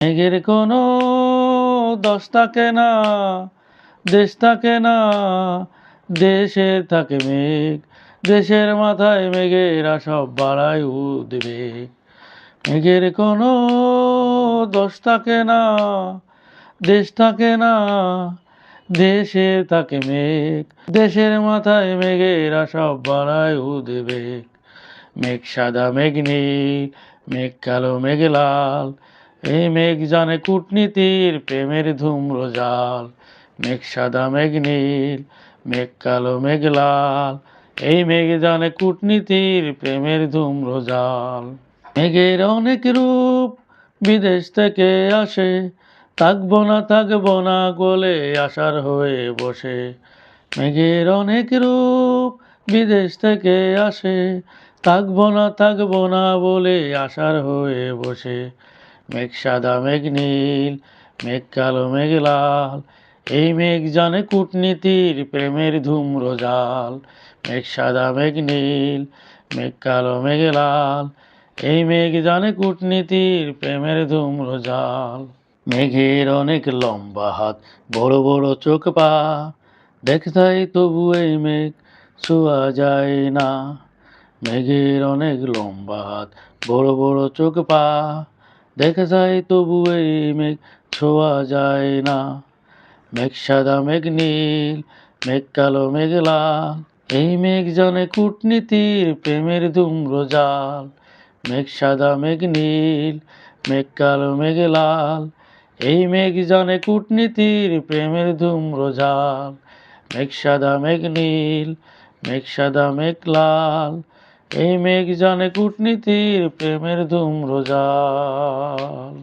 মেঘের কোনো দশ থাকে না, দেশ থাকে না, দেশে থাকে মেঘ। দেশের মাথায় মেঘেরা সব বাড়ায় উদ্বেগ। মেঘের কোনো দোষ থাকে না, দেশ থাকে না, দেশে থাকে মেঘ। দেশের মাথায় মেঘেরা সব বাড়ায় উদ্বেগ। মেঘ সাদা মেঘ নীল, মেঘ কালো মেঘ লাল, এই মেঘ জানে কূটনীতির প্রেমের ধূম্রজাল। মেঘ সাদা মেঘ নীল, মেঘ কালো মেঘ লাল, এই মেঘ জানে কূটনীতির প্রেমের ধূম্রজাল। মেঘের অনেক রূপ বিদেশ থেকে আসে, থাকবো না বলে আশার হয়ে বসে। মেঘের অনেক রূপ বিদেশ থেকে আসে, থাকবো না বলে আশার হয়ে বসে। মেঘ সাদা মেঘ নীল, মেঘ কালো মেঘ লাল, এই মেঘ জানে কূটনীতির প্রেমের ধূম্রজাল। মেঘ সাদা মেঘ নীল, মেঘ কালো মেঘ লাল, এই মেঘ জানে কূটনীতির প্রেমের ধূম্রজাল। মেঘের অনেক লম্বা হাত, বড় বড় চোখ পা, দেখতাই তবু এই মেঘ ছোঁয়া যায় না। মেঘের অনেক লম্বা হাত, বড় বড় চোখ পা, দেখতাই তবু এই মেঘ ছোঁয়া যায় না। মেঘ সাদা মেঘ নীল, মেঘ কালো মেঘ লাল, এই মেঘ জানে কূটনীতির প্রেমের ধূম্রজাল। মেঘ সাদা মেঘ নীল, মেঘ কালো মেঘ লাল, এই মেঘ জানে কূটনীতির প্রেমের ধূম্রজাল। মেঘ সাদা মেঘ নীল, মেঘ সাদা মেঘ লাল, এই মেঘ জানে কূটনীতির প্রেমের ধূম্রজাল।